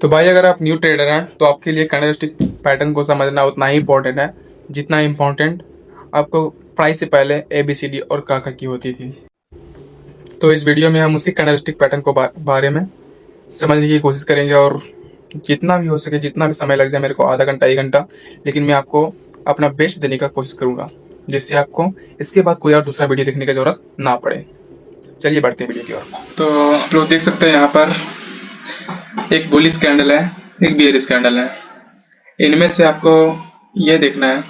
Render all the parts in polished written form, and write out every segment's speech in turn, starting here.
तो भाई अगर आप न्यू ट्रेडर हैं तो आपके लिए कैंडलस्टिक पैटर्न को समझना उतना ही इम्पोर्टेंट है जितना इम्पोर्टेंट आपको प्राइस से पहले ABCD और काका की होती थी। तो इस वीडियो में हम उसी कैंडलस्टिक पैटर्न को बारे में समझने की कोशिश करेंगे और जितना भी हो सके, जितना भी समय लग जाए, मेरे को आधा घंटा 1 घंटा, लेकिन मैं आपको अपना बेस्ट देने का कोशिश करूंगा जिससे आपको इसके बाद कोई और दूसरा वीडियो देखने की जरूरत ना पड़े। चलिए बढ़ते हैं वीडियो की ओर। तो आप लोग देख सकते हैं यहाँ पर एक बुलिश कैंडल है, एक बियरिश कैंडल है। इनमें से आपको यह देखना है,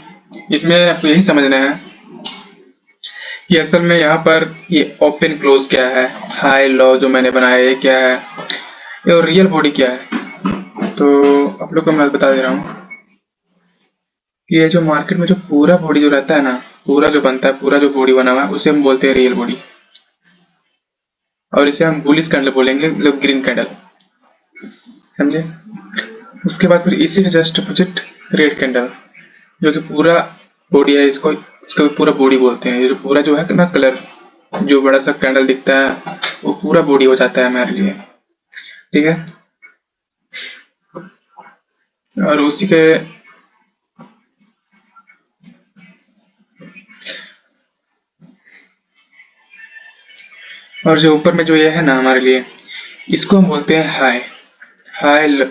इसमें आपको यही समझना है कि असल में यहाँ पर ये ओपन क्लोज क्या है, हाई लो जो मैंने बनाया है क्या है और रियल बॉडी क्या है। तो आप लोग को मैं बता दे रहा हूँ कि ये जो मार्केट में जो पूरा बॉडी जो रहता है ना, पूरा जो बनता है, पूरा जो बॉडी बना हुआ है, उसे हम बोलते हैं रियल बॉडी, और इसे हम बुलिश कैंडल बोलेंगे, मतलब ग्रीन कैंडल, समझे। उसके बाद फिर इसी के जस्ट अपोजिट रेड कैंडल, जो कि पूरा बॉडी है, इसको पूरा बॉडी बोलते हैं। ये जो पूरा जो है ना कलर, जो बड़ा सा कैंडल दिखता है वो पूरा बॉडी हो जाता है हमारे लिए, ठीक है। और उसी के और जो ऊपर में जो ये है ना हमारे लिए, इसको हम बोलते हैं हाई। हाई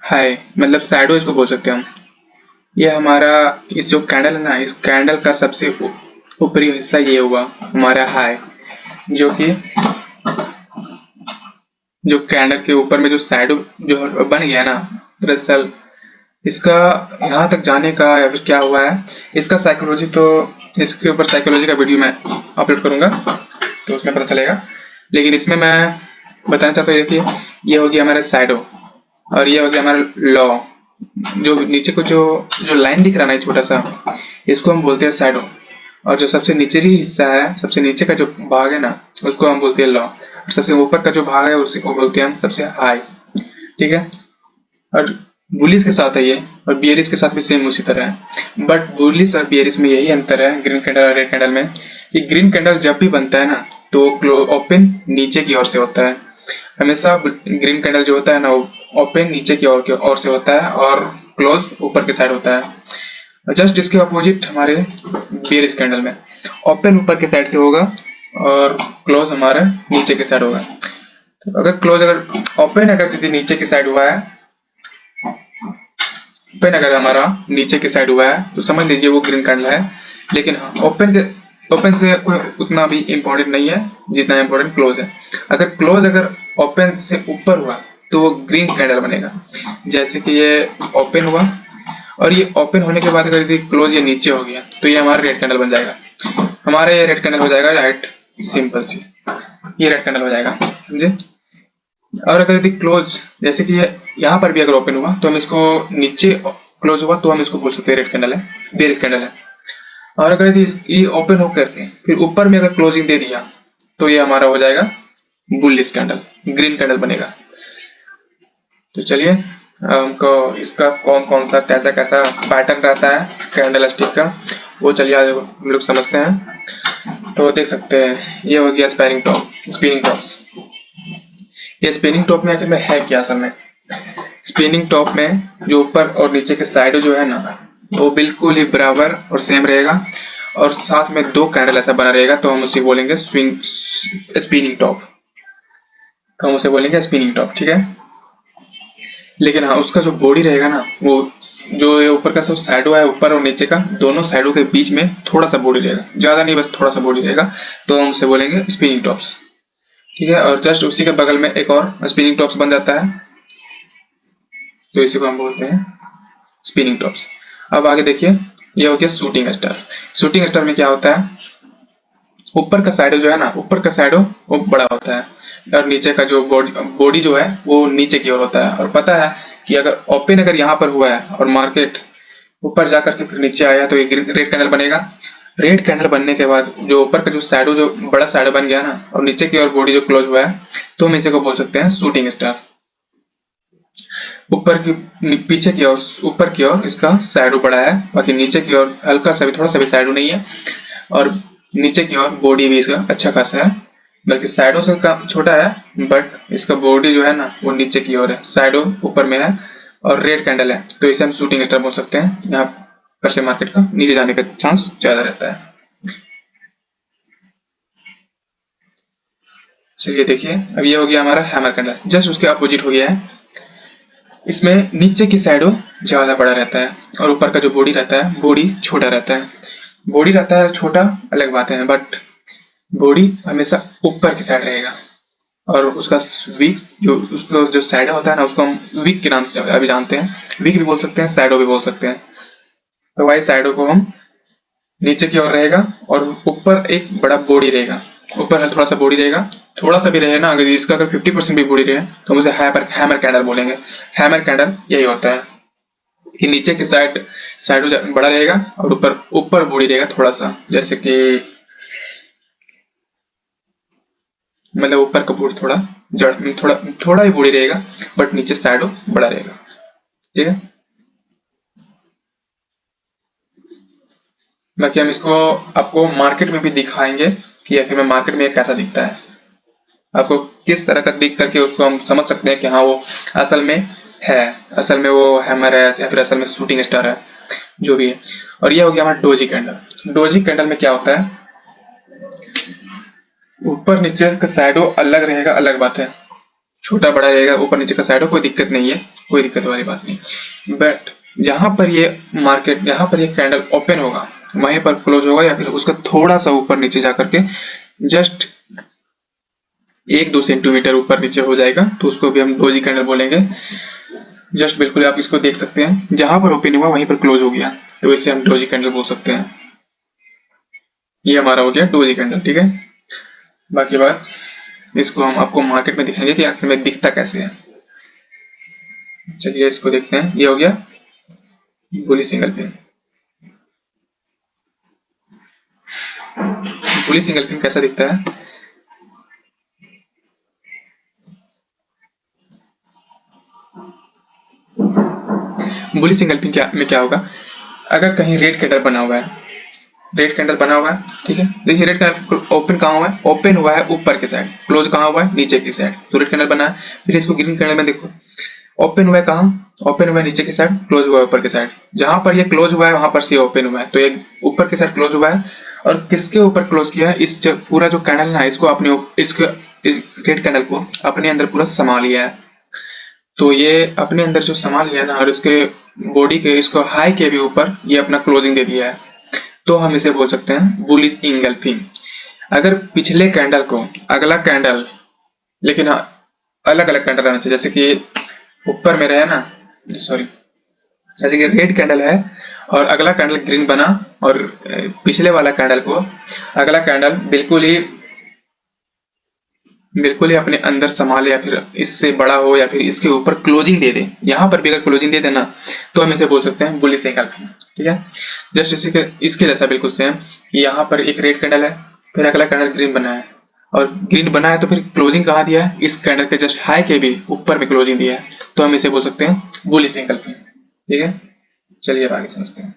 हाई मतलब शैडो इसको बोल सकते हैं हम। ये हमारा इस जो कैंडल है ना, इस कैंडल का सबसे ऊपरी हिस्सा ये हुआ हमारा हाई, जो कि जो कैंडल के ऊपर में जो शैडो जो बन गया ना, दरअसल इसका यहाँ तक जाने का या फिर क्या हुआ है इसका साइकोलॉजी, तो इसके ऊपर साइकोलॉजी का वीडियो मैं अपलोड करूंगा तो उसमें पता चलेगा। लेकिन इसमें मैं बताना चाहता हूँ कि ये हो गया हमारा शैडो और ये हो गया हमारा लॉ। जो नीचे को जो लाइन दिख रहा है ना छोटा सा, इसको हम बोलते हैं शैडो, और जो सबसे निचली हिस्सा है, सबसे नीचे का जो भाग है ना, उसको हम बोलते हैं लॉ, और सबसे ऊपर का जो भाग है उसी को बोलते हैं हम सबसे हाई, ठीक है। और बुलिश के साथ है ये, और बियरिश के साथ भी सेम उसी तरह है, बट बुलिश और बियरिश में यही अंतर है ग्रीन कैंडल और रेड कैंडल में, कि ग्रीन कैंडल जब भी बनता है ना तो ओपन नीचे की ओर से होता है। हमेशा ग्रीन कैंडल जो होता है ना वो ओपन नीचे की ओर से होता है और क्लोज ऊपर के साइड होता है। जस्ट इसके अपोजिट हमारे बियरिश कैंडल में ओपन ऊपर के साइड से होगा और क्लोज हमारा नीचे के साइड होगा। तो अगर ओपन यदि नीचे की साइड हुआ है, ओपन अगर हमारा नीचे की साइड हुआ है तो समझ लीजिए वो ग्रीन कैंडल है। लेकिन हाँ, ओपन से उतना भी इम्पोर्टेंट नहीं है जितना इम्पोर्टेंट क्लोज है। अगर ओपन से ऊपर हुआ तो वो ग्रीन कैंडल बनेगा। जैसे कि ये ओपन हुआ और ये ओपन होने के बाद अगर क्लोज ये नीचे हो गया तो ये हमारा रेड कैंडल बन जाएगा। हमारा ये रेड कैंडल हो जाएगा, राइट, सिंपल सी ये रेड कैंडल हो जाएगा, समझे। और अगर यदि क्लोज, जैसे कि यहाँ पर भी अगर ओपन हुआ तो हम इसको, नीचे क्लोज हुआ तो हम इसको बोल सकते हैं रेड कैंडल है, बेरिश कैंडल है। और अगर यदि ये ओपन होकर के फिर ऊपर में अगर क्लोजिंग दे दिया तो ये हमारा हो जाएगा बुलिश कैंडल, ग्रीन कैंडल बनेगा। तो चलिए हमको इसका कौन कौन सा कैसा कैसा पैटर्न रहता है कैंडल स्टिक का वो चलिए आज हम लोग समझते हैं। तो देख सकते हैं ये हो गया स्पिनिंग टॉप्स। ये स्पिनिंग टॉप में आखिर में है क्या? असल में स्पिनिंग टॉप में जो ऊपर और नीचे के साइड जो है ना वो बिल्कुल ही बराबर और सेम रहेगा, और साथ में दो कैंडल ऐसा बना रहेगा तो हम उसे बोलेंगे स्पिनिंग टॉप, तो हम उसे बोलेंगे स्पिनिंग टॉप, ठीक है। लेकिन हाँ, उसका जो बॉडी रहेगा ना, वो जो ये ऊपर का सब साइडो है, ऊपर और नीचे का दोनों साइडों के बीच में थोड़ा सा बॉडी रहेगा, ज्यादा नहीं, बस थोड़ा सा बॉडी रहेगा, तो हम उसे बोलेंगे स्पिनिंग टॉप्स, ठीक है। और जस्ट उसी के बगल में एक और स्पिनिंग टॉप्स बन जाता है तो इसी को हम बोलते हैं स्पिनिंग टॉप्स। अब आगे देखिए, ये हो गया शूटिंग स्टार। शूटिंग स्टार में क्या होता है, ऊपर का साइड जो है ना, ऊपर का साइड वो बड़ा होता है और नीचे का जो बॉडी जो है वो नीचे की ओर होता है। और पता है कि अगर ओपन यहाँ पर हुआ है और मार्केट ऊपर जाकर के फिर नीचे आया तो ये रेड कैंडल बनेगा। रेड कैंडल बनने के बाद जो ऊपर का जो शैडो, जो बड़ा शैडो बन गया ना, और नीचे की ओर बॉडी जो क्लोज हुआ है, तो हम इसे को बोल सकते हैं शूटिंग स्टार। ऊपर की पीछे की ओर, ऊपर की ओर इसका शैडो बड़ा है, बाकी नीचे की ओर हल्का सा भी, थोड़ा सा भी शैडो नहीं है, और नीचे की ओर बॉडी भी इसका अच्छा खासा है, बल्कि साइडों से कम छोटा है, बट इसका बॉडी जो है ना वो नीचे की ओर है, साइडों ऊपर में है और रेड कैंडल है, तो इसे हम शूटिंग स्टार बोल सकते हैं। यहाँ पर से मार्केट का नीचे जाने का चांस ज्यादा रहता है। चलिए देखिए, अब ये हो गया हमारा हैमर कैंडल। जस्ट उसके अपोजिट हो गया है, इसमें नीचे की साइडों ज्यादा बड़ा रहता है और ऊपर का जो बॉडी रहता है बॉडी छोटा रहता है। बॉडी रहता है छोटा अलग बात है, बट बॉडी हमेशा ऊपर की साइड रहेगा और उसका वीक उसका जो साइड होता है ना उसको हम वीक के नाम से अभी जानते हैं। वीक भी बोल सकते हैं, साइडो भी बोल सकते हैं। तो भाई साइडो को हम नीचे की ओर रहेगा और ऊपर एक बड़ा बॉडी रहेगा, ऊपर थोड़ा सा बॉडी रहेगा, थोड़ा सा भी रहे ना, अगर इसका अगर 50% भी बॉडी रहे तो हम उसे हैमर कैंडल बोलेंगे। हैमर कैंडल यही होता है कि नीचे की साइड बड़ा रहेगा और ऊपर ऊपर बॉडी रहेगा थोड़ा सा, जैसे कि मतलब ऊपर का बॉडी थोड़ा जड़ थोड़ा थोड़ा ही बॉडी रहेगा, बट नीचे साइड बड़ा रहेगा। ठीक है, बाकी हम इसको आपको मार्केट में भी दिखाएंगे कि आखिर में मार्केट में कैसा दिखता है, आपको किस तरह का दिख करके उसको हम समझ सकते हैं कि हाँ वो असल में है, असल में वो हैमर है या फिर असल में शूटिंग स्टार है, जो भी है। और ये हो गया हमारा डोजी कैंडल। डोजी कैंडल में क्या होता है, ऊपर नीचे का साइडो अलग रहेगा, अलग बात है, छोटा बड़ा रहेगा ऊपर नीचे का साइडो, कोई दिक्कत नहीं है, कोई दिक्कत वाली बात नहीं। बट जहां पर ये मार्केट, यहाँ पर ये कैंडल ओपन होगा वहीं पर क्लोज होगा या फिर उसका थोड़ा सा ऊपर नीचे जाकर के जस्ट 1-2 सेंटीमीटर ऊपर नीचे हो जाएगा, तो उसको भी हम डोजी कैंडल बोलेंगे। जस्ट बिल्कुल आप इसको देख सकते हैं, जहां पर ओपन हुआ वहीं पर क्लोज हो गया, तो इसे हम डोजी कैंडल बोल सकते हैं। ये हमारा हो गया डोजी कैंडल। ठीक है, बाकी बात इसको हम आपको मार्केट में दिखाएंगे कि आखिर में दिखता कैसे है। चलिए इसको देखते हैं। ये हो गया बुली सिंगल पिन। बुली सिंगल पिन कैसा दिखता है, बुली सिंगल पिन क्या होगा, अगर कहीं रेड कैंडल बना हुआ है, रेड कैंडल बना हुआ है, ठीक है, देखिए रेड कैंडल ओपन कहाँ हुआ है, ओपन हुआ है ऊपर के साइड, क्लोज कहाँ हुआ है नीचे की साइड, तो रेड कैंडल बना है। फिर इसको ग्रीन कैंडल में देखो, ओपन हुआ है कहाँ, ओपन हुआ है नीचे की साइड, क्लोज हुआ है ऊपर की साइड, जहां पर ये क्लोज हुआ है वहां पर से ओपन हुआ है, तो ये ऊपर की साइड क्लोज हुआ है। और किसके ऊपर क्लोज किया है, इस पूरा जो कैंडल ना इसको अपने इस रेड कैंडल को अपने अंदर पूरा समा लिया है, तो ये अपने अंदर जो समा लिया ना और इसके बॉडी के इसको हाई के भी ऊपर ये अपना क्लोजिंग दे दिया है, तो हम इसे बोल सकते हैं बुलिश इंगल्फिंग। अगर पिछले कैंडल को अगला कैंडल, लेकिन अलग अलग कैंडल रहना चाहिए, जैसे कि ऊपर में रहे ना, सॉरी, जैसे कि रेड कैंडल है और अगला कैंडल ग्रीन बना और पिछले वाला कैंडल को अगला कैंडल बिल्कुल ही अपने अंदर संभाले या फिर इससे बड़ा हो या फिर इसके ऊपर क्लोजिंग दे दे, यहाँ पर भी अगर क्लोजिंग दे देना तो हम इसे बोल सकते हैं बुलिश इंगल्फिंग। ठीक है, जस्ट इसके जैसा बिल्कुल सेम, यहाँ पर एक रेड कैंडल है, फिर अगला कैंडल ग्रीन बना है और ग्रीन बना है, तो फिर क्लोजिंग कहाँ दिया है, इस कैंडल के जस्ट हाई के भी ऊपर में क्लोजिंग दिया है, तो हम इसे बोल सकते हैं बुलिश इंगल्फिंग। ठीक है, चलिए अब आगे समझते हैं।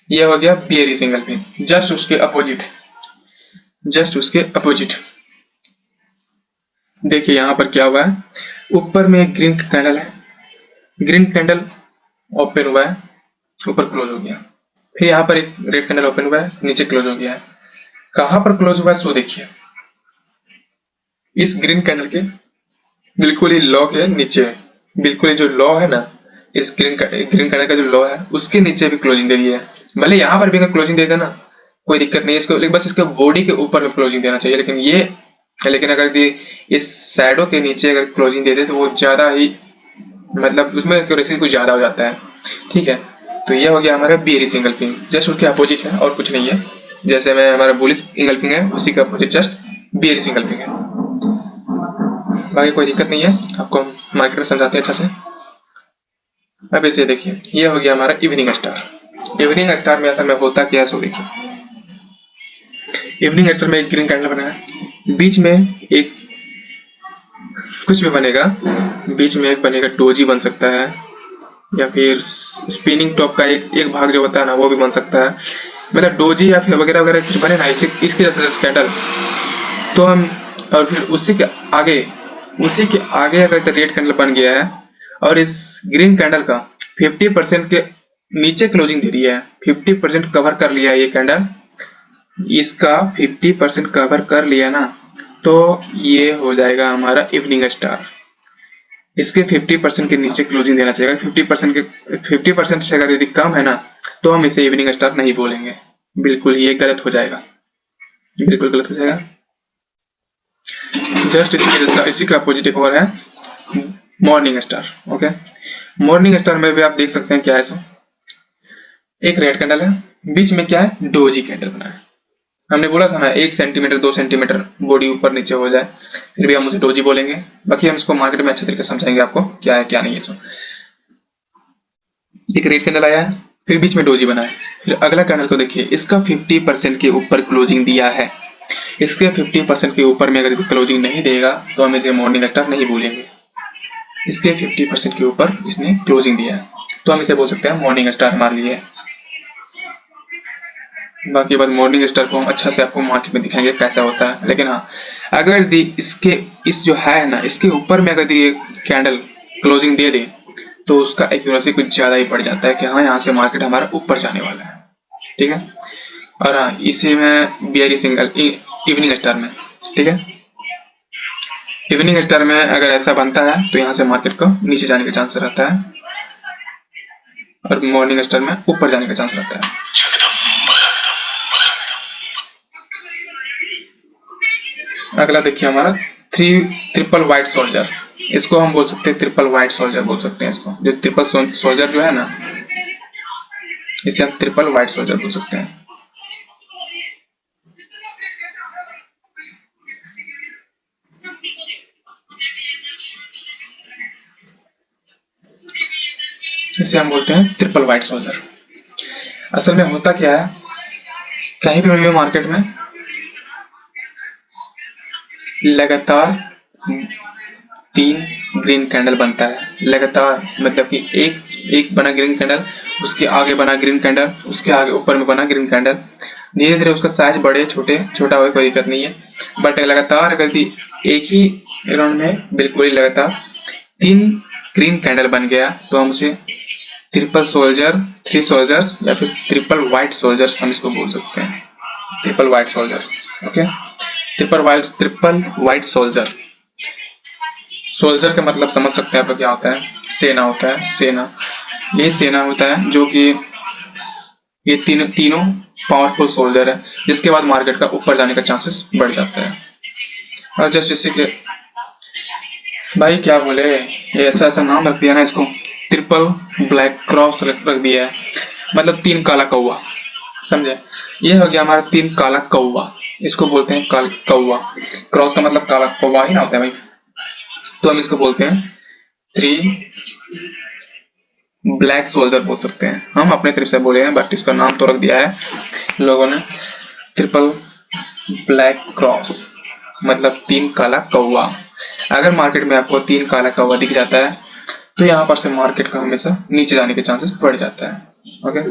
ये हो गया बियरिश इंगल्फिंग, जस्ट उसके अपोजिट। देखिए यहाँ पर क्या हुआ है, ऊपर में एक ग्रीन कैंडल है, ग्रीन कैंडल ओपन हुआ है, ऊपर क्लोज हो गया, फिर यहाँ पर एक रेड कैंडल ओपन हुआ है, नीचे क्लोज हो गया है। कहां पर क्लोज हुआ है सो देखिए, इस ग्रीन कैंडल के बिल्कुल ही लॉ के नीचे, बिल्कुल ही जो लॉ है ना, इस ग्रीन कैंडल का जो लॉ है उसके नीचे भी क्लोजिंग दे दिया है। भले यहाँ पर भी अगर क्लोजिंग दे देना कोई दिक्कत नहीं है इसको, लेकिन बस इसके बॉडी के ऊपर में क्लोजिंग देना चाहिए, लेकिन अगर इस सैडो के नीचे अगर क्लोजिंग दे दे तो वो ज्यादा ही, मतलब उसमें एक्यूरेसी कुछ ज्यादा हो जाता है। ठीक है, तो ये हो गया हमारा बियरिश इंगल्फिंग, जस्ट उसके अपोजिट है और कुछ नहीं है। जैसे में हमारा बुलिश इंगल्फिंग है उसी का अपोजिट जस्ट बियरिश इंगल्फिंग है। बाकी कोई दिक्कत नहीं है, आपको हम मार्केट में समझाते हैं अच्छा से। अब इसे देखिए, ये हो गया हमारा इवनिंग स्टार। इवनिंग स्टार में असल में होता क्या है सो देखिए, इवनिंग स्टार में एक ग्रीन कैंडल बना है, बीच में एक कुछ भी बनेगा, बीच में एक बनेगा डोजी बन सकता है, या फिर स्पिनिंग टॉप का एक भाग जो होता है ना वो भी बन सकता है, मतलब डोजी या फिर वगैरह वगैरह कुछ बने ना इसके जैसे कैंडल, तो हम, और फिर आगे उसी के आगे अगर रेड कैंडल बन गया है और इस ग्रीन कैंडल का 50% के नीचे क्लोजिंग दे दिया है, 50% कवर कर लिया है ये कैंडल, इसका 50% कवर कर लिया ना, तो ये हो जाएगा हमारा इवनिंग स्टार। इसके 50% के नीचे क्लोजिंग देना चाहिए, 50% के 50% से अगर यदि कम है ना तो हम इसे इवनिंग स्टार नहीं बोलेंगे, बिल्कुल ये गलत हो जाएगा, बिल्कुल गलत हो जाएगा। जस्ट इसी का पॉजिटिव और है morning star. Okay, morning star में भी आप देख सकते हैं क्या है, सो एक रेड कैंडल है, बीच में क्या है, डोजी कैंडल बना है। हमने बोला था ना 1 सेंटीमीटर 2 सेंटीमीटर बॉडी ऊपर नीचे हो जाए फिर भी हम उसे डोजी बोलेंगे, बाकी हम इसको मार्केट में अच्छे तरीके से समझाएंगे आपको क्या है क्या नहीं है। सो एक रेड कैंडल आया है, फिर बीच में डोजी बना है, फिर अगला कैंडल को देखिए, इसका 50% के ऊपर क्लोजिंग दिया है, इसके 50% के ऊपर में अगर क्लोजिंग नहीं देगा तो हम इसे मॉर्निंग स्टार नहीं बोलेंगे। इसके 50% के ऊपर इसने क्लोजिंग दिया है तो हम इसे बोल सकते हैं मॉर्निंग स्टार हमारे लिए। बाकी बात मॉर्निंग स्टार को हम अच्छा से आपको मार्केट में दिखाएंगे कैसा होता है, लेकिन हाँ अगर दी इसके इस जो है ना इसके ऊपर में अगर ये कैंडल क्लोजिंग दे दे तो उसका एक्यूरेसी कुछ ज्यादा ही पड़ जाता है कि हाँ यहाँ से मार्केट हमारा ऊपर जाने वाला है, ठीक है। और हाँ इसी में बियरी सिंगल इवनिंग स्टार में, ठीक है, इवनिंग स्टार में अगर ऐसा बनता है तो यहाँ से मार्केट को नीचे जाने का चांस रहता है और मॉर्निंग स्टार में ऊपर जाने का चांस रहता है। अगला देखिए हमारा ट्रिपल व्हाइट सोल्जर, इसको हम बोल सकते हैं ट्रिपल व्हाइट सोल्जर बोल सकते हैं इसको, जो ट्रिपल सोल्जर जो है ना इसे हम ट्रिपल व्हाइट सोल्जर बोल सकते हैं। इसे हम बोलते हैं ट्रिपल व्हाइट सोल्जर। असल में होता क्या है, कहीं भी मार्केट में लगातार 3 ग्रीन कैंडल बनता है, लगातार मतलब कि एक बना ग्रीन कैंडल, उसके आगे बना ग्रीन कैंडल, उसके आगे ऊपर में बना ग्रीन कैंडल, धीरे धीरे उसका साइज बढ़े छोटे छोटा हो कोई दिक्कत नहीं है, बट लगातार अगर एक ही राउंड में बिल्कुल ही लगातार 3 ग्रीन कैंडल बन गया तो हम उसे ट्रिपल सोल्जर, 3 सोल्जर्स या फिर ट्रिपल व्हाइट सोल्जर हम इसको बोल सकते हैं, triple white soldier. Okay, triple white soldier. Soldier का मतलब समझ सकते हैं आप लोग क्या होता है, सेना होता है, सेना, ये सेना होता है जो कि ये तीनों पावरफुल सोल्जर है जिसके बाद मार्केट का ऊपर जाने का चांसेस बढ़ जाता है। और जस्ट इसी के भाई क्या बोले, ये ऐसा ऐसा नाम रख दिया ना इसको, ट्रिपल ब्लैक क्रॉस रख दिया है, मतलब 3 काला कौवा, समझे, ये हो गया हमारा 3 काला कौवा, इसको बोलते हैं कौवा, क्रॉस का मतलब काला कौवा ही ना होता है भाई, तो हम इसको बोलते हैं 3 ब्लैक सोल्जर बोल सकते हैं, हम अपने तरफ से बोले हैं बट इसका नाम तो रख दिया है लोगों ने ट्रिपल ब्लैक क्रॉस, मतलब 3 काला कौवा। अगर मार्केट में आपको 3 काला कौवा दिख जाता है तो यहाँ पर से मार्केट का हमेशा नीचे जाने के चांसेस बढ़ जाता है। ओके,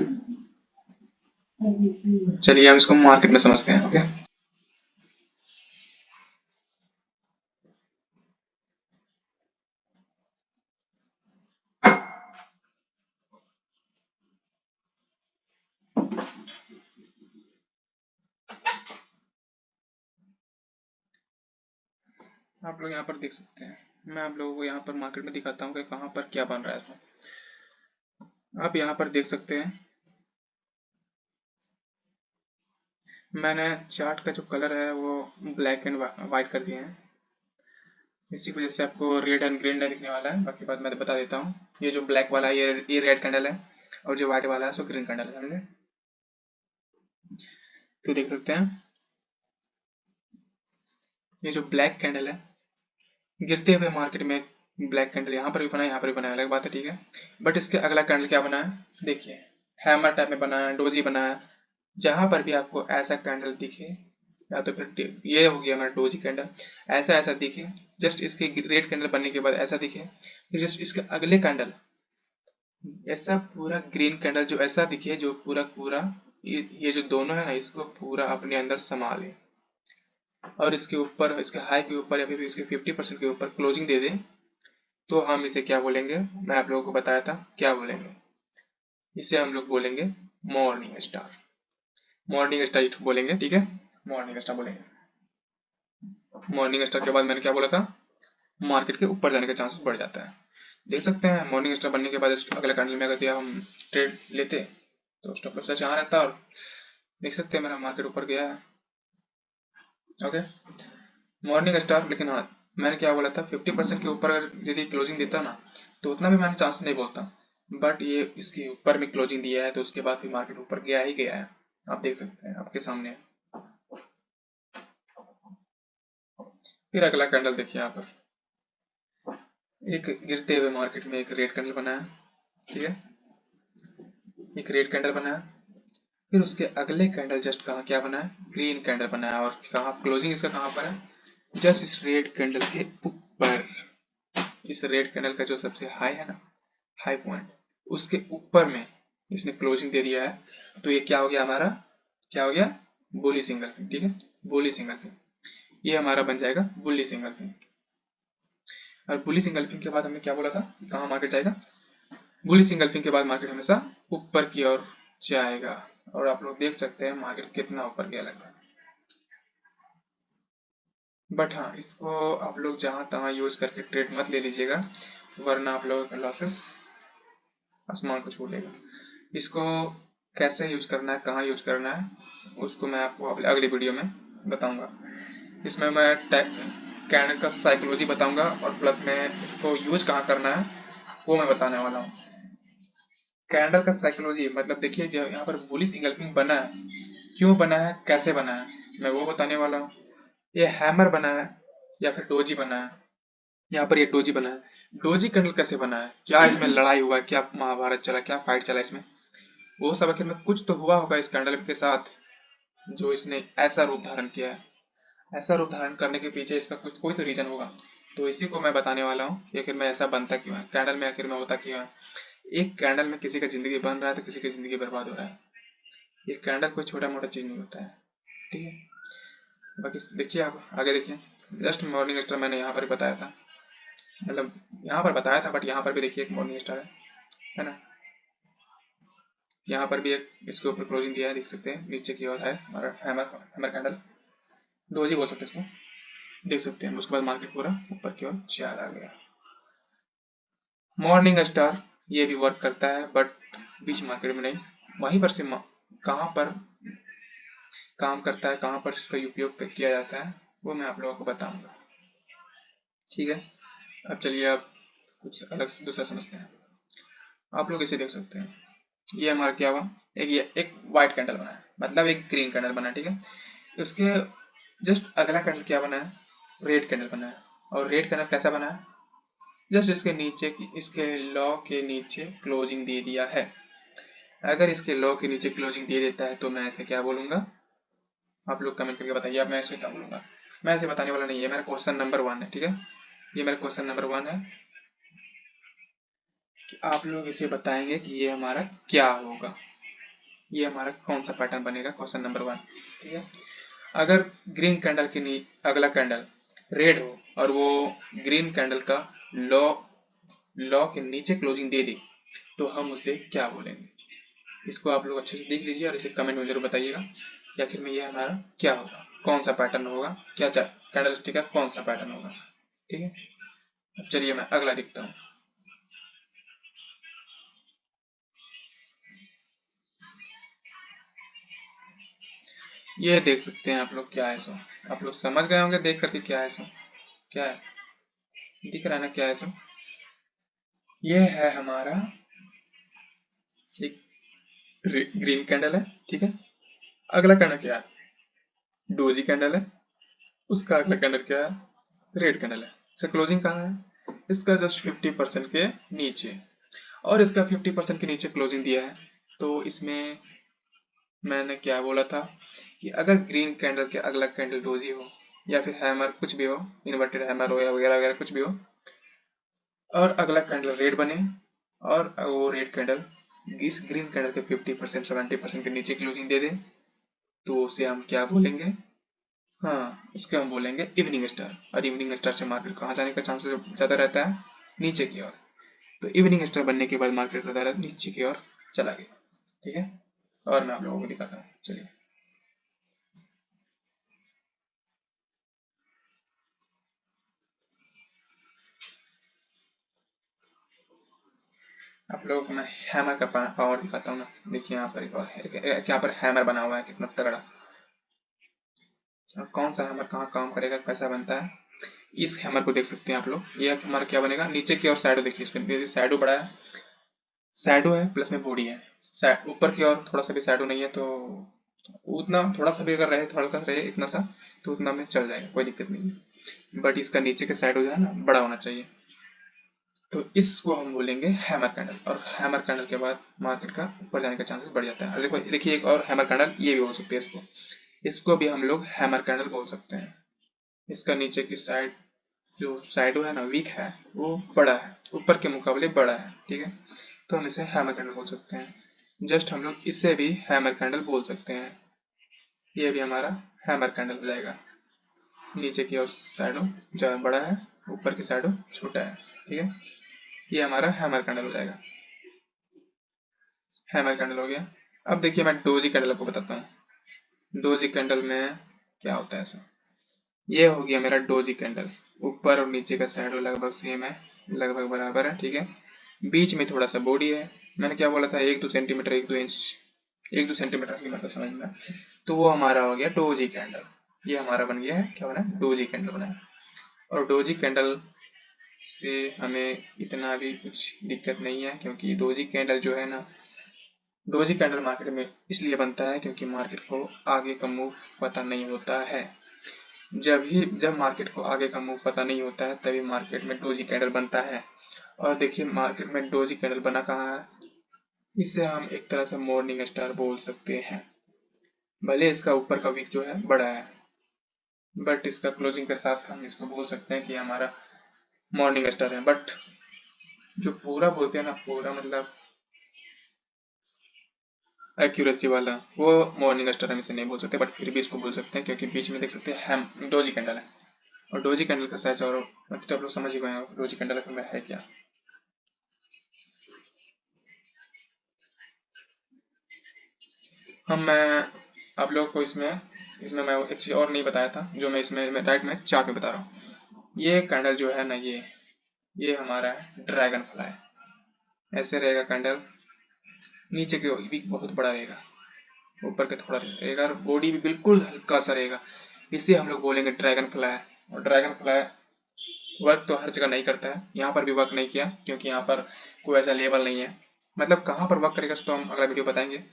चलिए हम इसको मार्केट में समझते हैं। ओके, आप लोग यहाँ पर देख सकते हैं, मैं आप लोगों को यहाँ पर मार्केट में दिखाता हूँ कि कहाँ पर क्या बन रहा है इसमें। आप यहाँ पर देख सकते हैं मैंने चार्ट का जो कलर है वो ब्लैक एंड व्हाइट कर दिए हैं, इसी की वजह से आपको रेड एंड ग्रीन दिखने वाला है, बाकी बात मैं तो बता देता हूँ। ये जो ब्लैक वाला है ये रेड कैंडल है और जो व्हाइट वाला है सो ग्रीन कैंडल है, समझे। तो देख सकते हैं ये जो ब्लैक कैंडल है गिरते हुए मार्केट में ब्लैक कैंडल यहाँ पर भी बना है, यहाँ पर भी बना है, अलग बात है, ठीक है। बट इसके अगला कैंडल क्या बना है, देखिए हैमर टाइप में बना है, डोजी बना है, जहां पर भी आपको ऐसा कैंडल दिखे या तो फिर ये हो गया हमारा डोजी कैंडल, ऐसा ऐसा दिखे, जस्ट इसके रेड कैंडल बनने के बाद ऐसा दिखे, फिर जस्ट इसके अगले कैंडल ऐसा पूरा ग्रीन कैंडल जो ऐसा दिखे, जो पूरा पूरा ये जो दोनों है ना, इसको पूरा अपने अंदर समा ले, और इसके ऊपर, इसके हाई के ऊपर या फिर इसके 50% के ऊपर क्लोजिंग दे दे, तो हम इसे क्या बोलेंगे, मैं आप लोगों को बताया था क्या बोलेंगे, इसे हम लोग बोलेंगे मॉर्निंग स्टार। मॉर्निंग स्टार बोलेंगे, ठीक है, मॉर्निंग स्टार बोलेंगे। मॉर्निंग स्टार के बाद मैंने क्या बोला था, मार्केट के ऊपर जाने का चांसेस बढ़ जाता है। देख सकते हैं मॉर्निंग स्टार बनने के बाद इसके अगले कैंडल में अगर दिया हम ट्रेड लेते तो स्टॉप लॉस यहाँ रहता, और देख सकते हैं मेरा मार्केट ऊपर गया है। ओके, मॉर्निंग स्टार, लेकिन हाँ मैंने क्या बोला था, 50% के ऊपर अगर यदि क्लोजिंग देता ना तो उतना भी मैंने चांस नहीं बोलता, बट ये इसके ऊपर में क्लोजिंग दिया है तो उसके बाद भी मार्केट ऊपर गया ही गया है। आप देख सकते हैं आपके सामने है। फिर अगला कैंडल देखिए, यहाँ पर एक गिरते हुए मार्केट में एक रेड कैंडल बना है, ठीक है, एक रेड कैंडल बना है। फिर उसके अगले कैंडल जस्ट कहाँ क्या बना है, ग्रीन कैंडल बना है, और कहाँ क्लोजिंग इसका कहाँ पर है, जस्ट इस रेड कैंडल के ऊपर, इस रेड कैंडल का जो सबसे हाई है ना, हाई पॉइंट, उसके ऊपर में इसने क्लोजिंग दे दिया है। तो ये क्या हो गया हमारा, क्या हो गया, बुली सिंगल फिंग, ठीक है, बुली सिंगल फिंग, ये हमारा बन जाएगा बुली सिंगल फिंग। और बुली सिंगल फिंग के बाद हमने क्या बोला था, कहाँ मार्केट जाएगा, बुली सिंगल फिंग के बाद मार्केट हमेशा ऊपर की ओर जाएगा, और आप लोग देख सकते हैं मार्केट कितना ऊपर गया लगता है। बट हाँ, इसको आप लोग जहां तहां यूज करके ट्रेड मत ले लीजिएगा, वरना आप लोगों का लॉसेस आसमान को छू लेगा। इसको कैसे यूज करना है, कहाँ यूज करना है, उसको मैं आपको अगली वीडियो में बताऊंगा। इसमें मैं कैंडल का साइकोलॉजी बताऊंगा, और प्लस में इसको यूज कहाँ करना है वो मैं बताने वाला हूँ। कैंडल का साइकोलॉजी मतलब देखिए, जो यहाँ पर बुलिश इंगल्फिंग बना है, क्यों बना है, कैसे बना है, मैं वो बताने वाला हूँ। ये हैमर बना है या फिर डोजी बना है, यहाँ पर ये डोजी बना है। डोजी कैंडल कैसे बना है, क्या इसमें लड़ाई हुआ, क्या महाभारत चला, क्या फाइट चला इसमें, वो सब आखिर में कुछ तो हुआ होगा इस कैंडल के साथ, जो इसने ऐसा रूप धारण किया है। ऐसा रूप धारण करने के पीछे इसका कुछ कोई तो रीजन होगा, तो इसी को मैं बताने वाला हूँ कि आखिर में ऐसा बनता क्यों है, कैंडल में आखिर में होता क्यों है। एक कैंडल में किसी का जिंदगी बन रहा है तो किसी की जिंदगी बर्बाद हो रहा है। ये कैंडल कोई छोटा मोटा चीज नहीं होता है, ठीक है। बाकी देखिए, आप आगे देखिए, जस्ट मॉर्निंग स्टार मैंने यहाँ पर बताया था, मतलब यहाँ पर बताया था, बट यहाँ पर भी देखिए एक मॉर्निंग स्टार है ना, यहाँ पर भी एक इसके ऊपर क्लोजिंग दिया है, देख सकते हैं नीचे की ओर है हमारा हैमर हैमर कैंडल, डोजी बोल सकते हैं इसको, देख सकते हैं। उसके बाद मार्केट पूरा ऊपर की ओर चला गया। मॉर्निंग स्टार ये भी वर्क करता है, बट बीच मार्केट में नहीं, वहीं पर से कहाँ पर काम करता है, कहाँ पर इसका उपयोग किया जाता है, वो मैं आप लोगों को बताऊंगा, ठीक है। अब चलिए आप कुछ अलग से दूसरा समझते हैं। आप लोग इसे देख सकते हैं, ये हमारा क्या हुआ, एक व्हाइट कैंडल बना है, मतलब एक ग्रीन कैंडल बना है, ठीक है। उसके जस्ट अगला कैंडल क्या बना है, रेड कैंडल बना है। और रेड कैंडल कैसा बना है, जस्ट इसके नीचे की, इसके लॉ के नीचे क्लोजिंग दे दिया है। अगर इसके लॉ के नीचे क्लोजिंग दे देता है तो मैं ऐसे क्या बोलूंगा, आप लोग कमेंट करके बताइए, अब मैं ऐसे क्या बोलूंगा। मैं ऐसे बताने वाला नहीं है, मेरा क्वेश्चन नंबर 1 है, ठीक है, ये मेरा क्वेश्चन नंबर 1 है कि आप लोग इसे बताएंगे कि ये हमारा क्या होगा, ये हमारा कौन सा पैटर्न बनेगा, क्वेश्चन नंबर 1, ठीक है। अगर ग्रीन कैंडल के अगला कैंडल रेड हो और वो ग्रीन कैंडल का लॉ लॉ के नीचे क्लोजिंग दे दी तो हम उसे क्या बोलेंगे, इसको आप लोग अच्छे से देख लीजिए और इसे कमेंट में जरूर बताइएगा कि आखिर में ये हमारा क्या होगा, कौन सा पैटर्न होगा, क्या कैंडल स्टिक का कौन सा पैटर्न होगा, ठीक है। अब चलिए मैं अगला दिखता हूँ। ये देख सकते हैं आप लोग, क्या है सो, आप लोग समझ गए होंगे देख करके क्या है सो, क्या है, दिख रहा है ना क्या है सो, ये है हमारा एक ग्रीन कैंडल है, ठीक है। अगला कैंडल क्या है, डोजी कैंडल है। उसका अगला कैंडल क्या है, रेड कैंडल है। इसका क्लोजिंग कहाँ है, इसका जस्ट 50% के नीचे, और इसका 50% के नीचे क्लोजिंग दिया है। तो इसमें मैंने क्या बोला था कि अगर ग्रीन कैंडल के अगला कैंडल डोजी हो या फिर हैमर कुछ भी हो, इन्वर्टेड हैमर हो या वगैरह वगैरह कुछ भी हो, और अगला कैंडल रेड बने, और वो रेड कैंडल इस ग्रीन कैंडल के 50% 70% के नीचे क्लोजिंग दे दे, तो उसे हम क्या बोलेंगे, हाँ इसके हम बोलेंगे इवनिंग स्टार। और इवनिंग स्टार से मार्केट कहाँ जाने का चांसेस ज्यादा रहता है, नीचे की ओर। तो इवनिंग स्टार बनने के बाद मार्केट ज्यादा नीचे की ओर चला गया। ठीक है, और मैं आप लोगों को दिखाता हूँ, चलिए। आप लोगों को मैं हैमर का पावर दिखाता हूँ ना। देखिए यहाँ पर एक और यहाँ पर हैमर बना हुआ है, कितना तगड़ा। और कौन सा हैमर कहाँ काम करेगा, कैसा बनता है, इस हैमर को देख सकते हैं आप लोग। ये हैमर क्या बनेगा, नीचे की ओर शैडो देखिए, इसमें शैडो बड़ा है, शैडो है प्लस में बॉडी है। ऊपर की ओर थोड़ा सा भी शैडो नहीं है, तो उतना थोड़ा सा भी अगर रहे, थोड़ा सा रहे इतना सा, तो उतना में चल जाएगा, कोई दिक्कत नहीं है। बट इसका नीचे का शैडो जो है ना, बड़ा होना चाहिए। तो इसको हम बोलेंगे हैमर कैंडल। और हैमर कैंडल के बाद मार्केट का ऊपर जाने का चांसेस बढ़ जाता है। और देखो देखिए एक और हैमर कैंडल ये भी हो सकती है, इसको इसको भी हम लोग हैमर कैंडल बोल सकते हैं। इसका नीचे की साइड जो साइडो है ना, वीक है, वो बड़ा है, ऊपर के मुकाबले बड़ा है। ठीक है, तो हम इसे हैमर कैंडल बोल सकते हैं। जस्ट हम लोग इसे भी हैमर कैंडल बोल सकते हैं। ये भी हमारा हैमर कैंडल हो जाएगा। नीचे की ओर साइडो जो बड़ा है, ऊपर की साइडो छोटा है। ठीक है, ये हमारा हैमर कैंडल हो जाएगा। हैमर कैंडल हो गया। अब देखिए मैं डोजी कैंडल आपको बताता हूँ। डोजी कैंडल में क्या होता है ऐसा, ये हो गया मेरा डोजी कैंडल। ऊपर और नीचे का शैडो लगभग सेम है, लगभग बराबर है। ठीक है, बीच में थोड़ा सा बॉडी है। मैंने क्या बोला था, 1-2 सेंटीमीटर, 1-2 इंच, 1-2 सेंटीमीटर की मतलब समझना। तो वो हमारा हो गया डोजी कैंडल। ये हमारा बन गया है, क्या बना, डोजी कैंडल बना है। और डोजी कैंडल से हमें इतना भी कुछ दिक्कत नहीं है, क्योंकि डोजी कैंडल जो है ना, डोजी कैंडल मार्केट में इसलिए बनता है क्योंकि मार्केट को आगे का मूव पता नहीं होता है। जब मार्केट को आगे का मूव पता नहीं होता है, तभी मार्केट में डोजी कैंडल बनता है। और देखिए मार्केट में डोजी कैंडल बना कहाँ है, इसे हम एक तरह से मॉर्निंग स्टार बोल सकते हैं। भले इसका ऊपर का विक जो है बड़ा है, बट इसका क्लोजिंग के साथ हम इसको बोल सकते हैं कि हमारा मॉर्निंग स्टार है। बट जो पूरा बोलते हैं ना, पूरा मतलब एक्यूरेसी वाला, वो मॉर्निंग स्टार हम इसे नहीं बोल सकते, बट फिर भी इसको बोल सकते हैं, क्योंकि बीच में देख सकते हैं हम डोजी कैंडल है। और डोजी कैंडल का साइज और तो आप लोग समझ ही गए हो डोजी कैंडल में है क्या। मैं आप लोगों को इसमें इसमें मैं एक चीज और नहीं बताया था, जो मैं इसमें मैं डायरेक्ट में चार्ट में बता रहा हूँ। ये कैंडल जो है ना, ये हमारा है ड्रैगन फ्लाई। ऐसे रहेगा कैंडल, नीचे की भी बहुत बड़ा रहेगा, ऊपर के थोड़ा रहेगा, और बॉडी भी बिल्कुल हल्का सा रहेगा। इसे हम लोग बोलेंगे ड्रैगन फ्लाई। और ड्रैगन फ्लाई वर्क तो हर जगह नहीं करता है, यहाँ पर भी वर्क नहीं किया, क्योंकि यहाँ पर कोई ऐसा लेवल नहीं है। मतलब कहाँ पर वर्क करेगा तो हम अगला वीडियो बताएंगे।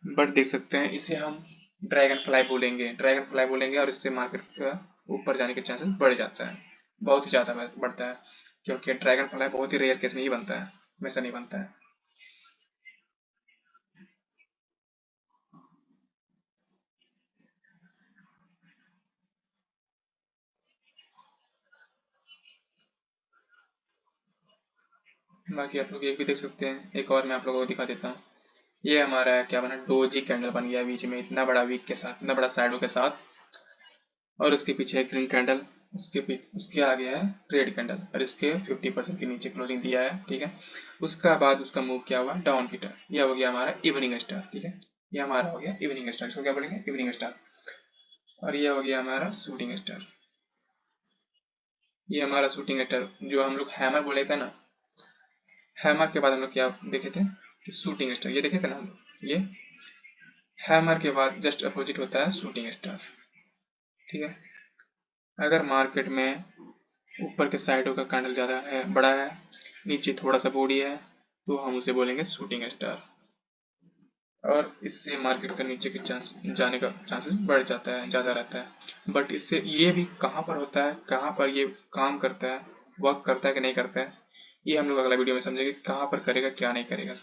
बट देख सकते हैं इसे हम ड्रैगन फ्लाई बोलेंगे, ड्रैगन फ्लाई बोलेंगे, और इससे मार्केट का ऊपर जाने के चांसेस बढ़ जाता है, बहुत ही ज्यादा बढ़ता है। क्योंकि ड्रैगन फ्लाई बहुत ही रेयर केस में ही बनता है, हमेशा नहीं बनता है। बाकी आप लोग ये भी देख सकते हैं, एक और मैं आप लोगों को दिखा देता हूँ। ये हमारा क्या बना, डोजी कैंडल बन गया बीच में, इतना बड़ा वीक के साथ, इतना बड़ा शैडो के साथ। और उसके पीछे है ग्रीन कैंडल, उसके पीछे उसके आगे है रेड कैंडल, और इसके 50% के नीचे क्लोजिंग दिया है। ठीक है, उसका बाद उसका मूव क्या हुआ, डाउन की तरफ। यह हो गया हमारा इवनिंग स्टार। ठीक है, ये हमारा हो गया इवनिंग स्टार, इसको क्या बोलेंगे, इवनिंग स्टार। और ये हो गया हमारा शूटिंग स्टार। ये हमारा शूटिंग स्टार जो हम लोग हैमर बोले थे ना, हैमर के बाद हम लोग क्या देखे थे कि शूटिंग स्टार, ये देखे थे ना हम लोग। ये हैमर के बाद जस्ट अपोजिट होता है शूटिंग स्टार। ठीक है, अगर मार्केट में ऊपर के साइडों का कैंडल ज़्यादा है, बड़ा है, नीचे थोड़ा सा बॉडी है, तो हम उसे बोलेंगे शूटिंग स्टार। और इससे मार्केट का नीचे के चांस जाने का चांसेस बढ़ जाता है, ज़्यादा रहता है। बट इससे ये भी कहाँ पर होता है, कहाँ पर ये काम करता है, वर्क करता है कि नहीं करता है, ये हम लोग अगला वीडियो में समझेंगे, कहाँ पर करेगा क्या नहीं करेगा।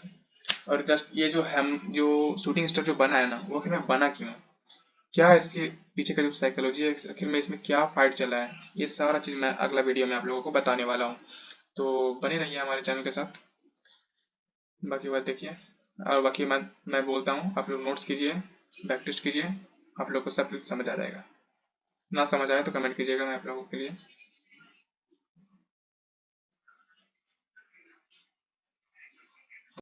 और जस्ट ये जो शूटिंग स्टार जो बना है ना, वो कि मैं बना क्यों, क्या इसके पीछे का जो साइकोलॉजी है, आखिर में इसमें क्या फाइट चला है, ये सारा चीज मैं अगला वीडियो में आप लोगों को बताने वाला हूँ। तो बने रहिए हमारे चैनल के साथ। बाकी बात देखिए, और बाकी मैं बोलता हूँ, आप लोग नोट्स कीजिए, प्रैक्टिस कीजिए, आप लोग को सब कुछ समझ आ जाएगा। ना समझ आए तो कमेंट कीजिएगा, मैं आप लोगों के लिए